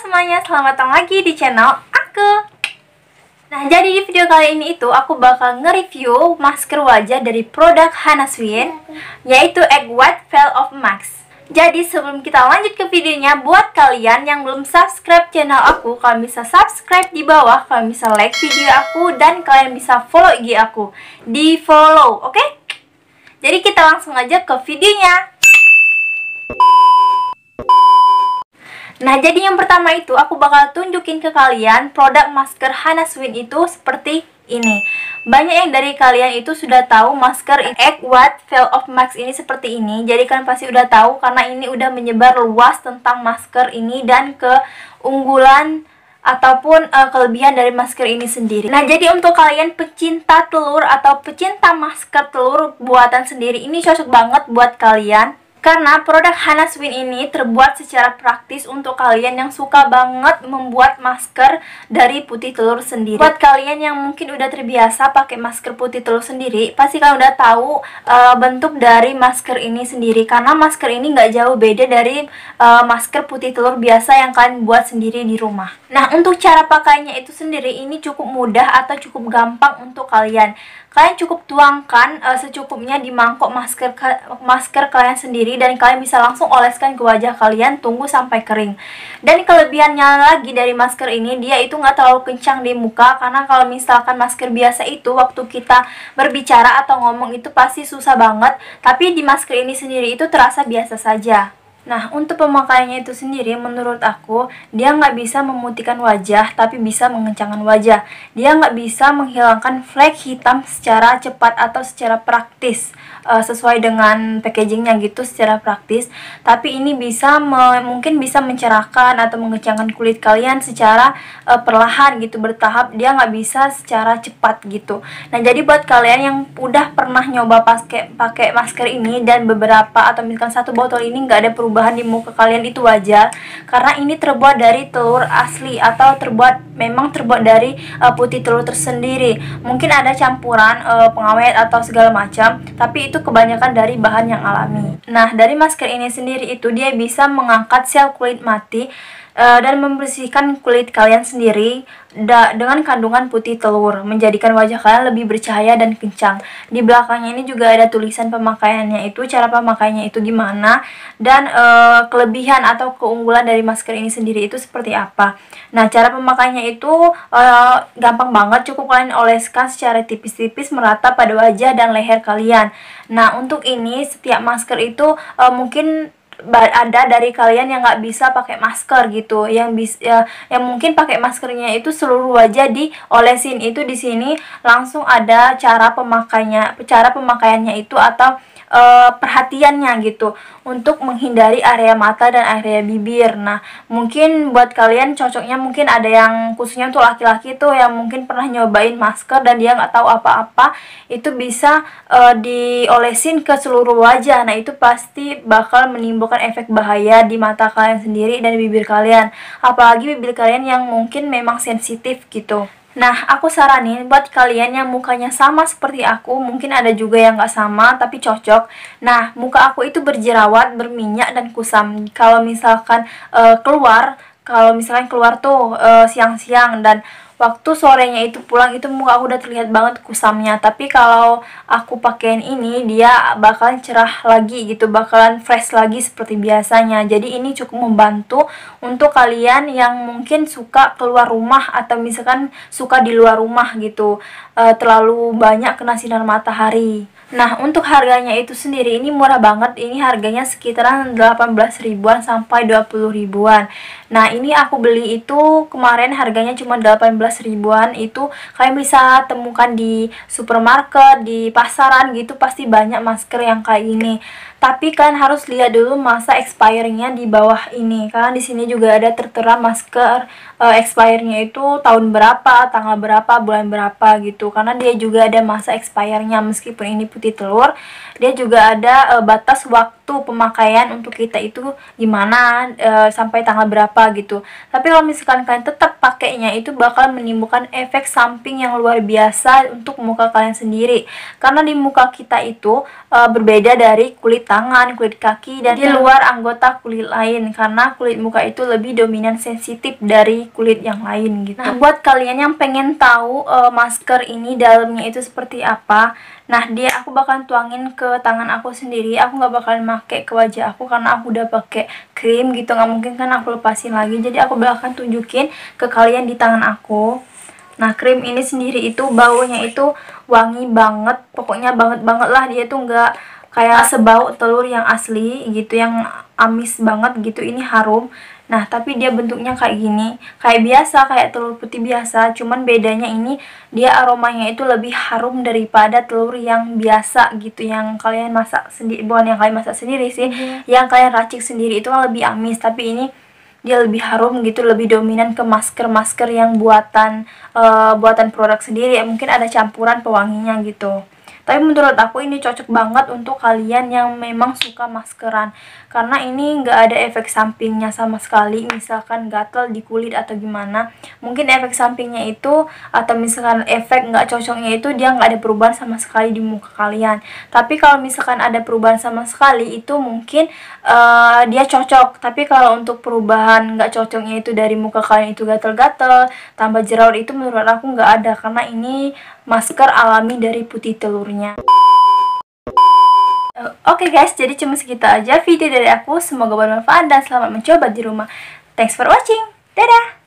semuanya, selamat datang lagi di channel aku. Nah, jadi di video kali ini aku bakal nge-review masker wajah dari produk Hana Swiin, yaitu Egg White Veil of Max. Jadi sebelum kita lanjut ke videonya, buat kalian yang belum subscribe channel aku, kalian bisa subscribe di bawah, kalian bisa like video aku, dan kalian bisa follow IG aku. Di follow, oke? Jadi kita langsung aja ke videonya. Nah, jadi yang pertama aku bakal tunjukin ke kalian produk masker Hana Swiin itu seperti ini. Banyak yang dari kalian itu sudah tahu masker Egg White Veil of Max ini seperti ini. Jadi kalian pasti udah tahu karena ini udah menyebar luas tentang masker ini dan keunggulan ataupun kelebihan dari masker ini sendiri. Nah, jadi untuk kalian pecinta telur atau pecinta masker telur buatan sendiri, ini cocok banget buat kalian. Karena produk Hana Swiin ini terbuat secara praktis untuk kalian yang suka banget membuat masker dari putih telur sendiri. Buat kalian yang mungkin udah terbiasa pakai masker putih telur sendiri, pasti kalian udah tahu bentuk dari masker ini sendiri. Karena masker ini nggak jauh beda dari masker putih telur biasa yang kalian buat sendiri di rumah. Nah, untuk cara pakainya itu sendiri ini cukup mudah atau cukup gampang untuk kalian. Kalian cukup tuangkan secukupnya di mangkok masker kalian sendiri, dan kalian bisa langsung oleskan ke wajah kalian, tunggu sampai kering. Dan kelebihannya lagi dari masker ini, dia itu nggak terlalu kencang di muka, karena kalau misalkan masker biasa itu waktu kita berbicara atau ngomong itu pasti susah banget, tapi di masker ini sendiri itu terasa biasa saja. Nah, untuk pemakaiannya itu sendiri, menurut aku, dia nggak bisa memutihkan wajah, tapi bisa mengencangkan wajah. Dia nggak bisa menghilangkan flek hitam secara cepat atau secara praktis, sesuai dengan packagingnya gitu, secara praktis. Tapi ini bisa, mungkin bisa mencerahkan atau mengencangkan kulit kalian secara perlahan gitu, bertahap. Dia nggak bisa secara cepat gitu. Nah, jadi buat kalian yang udah pernah nyoba pakai masker ini, dan beberapa atau misalkan satu botol ini nggak ada perubahan di muka kalian, itu wajar, karena ini terbuat dari telur asli atau memang terbuat dari putih telur tersendiri. Mungkin ada campuran pengawet atau segala macam, tapi itu kebanyakan dari bahan yang alami. Nah, dari masker ini sendiri itu dia bisa mengangkat sel kulit mati dan membersihkan kulit kalian sendiri dengan kandungan putih telur, menjadikan wajah kalian lebih bercahaya dan kencang. Di belakangnya ini juga ada tulisan pemakaiannya itu, cara pemakaiannya itu gimana, dan kelebihan atau keunggulan dari masker ini sendiri itu seperti apa. Nah, cara pemakaiannya itu gampang banget, cukup kalian oleskan secara tipis-tipis merata pada wajah dan leher kalian. Nah, untuk ini setiap masker itu mungkin ada dari kalian yang nggak bisa pakai masker gitu, yang mungkin pakai maskernya itu seluruh wajah diolesin. Itu di sini langsung ada cara pemakaiannya itu atau perhatiannya gitu, untuk menghindari area mata dan area bibir. Nah, mungkin buat kalian cocoknya, mungkin ada yang khususnya untuk laki-laki tuh yang mungkin pernah nyobain masker dan dia nggak tahu apa-apa, itu bisa diolesin ke seluruh wajah. Nah, itu pasti bakal menimbulkan efek bahaya di mata kalian sendiri dan bibir kalian, apalagi bibir kalian yang mungkin memang sensitif gitu. Nah, aku saranin buat kalian yang mukanya sama seperti aku, mungkin ada juga yang nggak sama tapi cocok. Nah, muka aku itu berjerawat, berminyak, dan kusam. Kalau misalkan keluar tuh siang-siang, dan waktu sorenya itu pulang, itu muka aku udah terlihat banget kusamnya. Tapi kalau aku pakein ini, dia bakalan cerah lagi gitu, bakalan fresh lagi seperti biasanya. Jadi ini cukup membantu untuk kalian yang mungkin suka keluar rumah atau misalkan suka di luar rumah gitu, terlalu banyak kena sinar matahari. Nah, untuk harganya itu sendiri ini murah banget. Ini harganya sekitaran 18 ribuan sampai 20 ribuan. Nah, ini aku beli itu kemarin harganya cuma 18 ribuan. Itu kalian bisa temukan di supermarket, di pasaran gitu, pasti banyak masker yang kayak ini. Tapi kalian harus lihat dulu masa expirednya di bawah ini, karena di sini juga ada tertera masker expirednya itu tahun berapa, tanggal berapa, bulan berapa gitu. Karena dia juga ada masa expirednya, meskipun ini putih telur, dia juga ada batas waktu waktu pemakaian untuk kita itu gimana, sampai tanggal berapa gitu. Tapi kalau misalkan kalian tetap pakainya, itu bakal menimbulkan efek samping yang luar biasa untuk muka kalian sendiri. Karena di muka kita itu berbeda dari kulit tangan, kulit kaki, dan di luar anggota kulit lain, karena kulit muka itu lebih dominan sensitif dari kulit yang lain gitu. Nah, buat kalian yang pengen tahu masker ini dalamnya itu seperti apa, nah aku bakalan tuangin ke tangan aku sendiri. Aku nggak bakalan pakai ke wajah aku karena aku udah pakai krim gitu, nggak mungkin kan aku lepasin lagi. Jadi aku bakalan tunjukin ke kalian di tangan aku. Nah, krim ini sendiri itu baunya itu wangi banget, pokoknya banget lah. Dia tuh nggak kayak sebau telur yang asli gitu, yang amis banget gitu. Ini harum. Nah, tapi dia bentuknya kayak gini, kayak biasa, kayak telur putih biasa. Cuman bedanya ini dia aromanya itu lebih harum daripada telur yang biasa gitu, yang kalian masak sendiri. Bukan yang kalian masak sendiri sih, yang kalian racik sendiri itu kan lebih amis. Tapi ini dia lebih harum gitu, lebih dominan ke masker yang buatan produk sendiri. Mungkin ada campuran pewanginya gitu. Tapi menurut aku ini cocok banget untuk kalian yang memang suka maskeran, karena ini nggak ada efek sampingnya sama sekali. Misalkan gatel di kulit atau gimana, mungkin efek sampingnya itu, atau misalkan efek nggak cocoknya itu, dia nggak ada perubahan sama sekali di muka kalian. Tapi kalau misalkan ada perubahan sama sekali, itu mungkin dia cocok. Tapi kalau untuk perubahan nggak cocoknya itu dari muka kalian itu gatel-gatel tambah jerawat, itu menurut aku nggak ada, karena ini masker alami dari putih telurnya. Oke guys, jadi cuma segitu aja video dari aku. Semoga bermanfaat dan selamat mencoba di rumah. Thanks for watching. Dadah!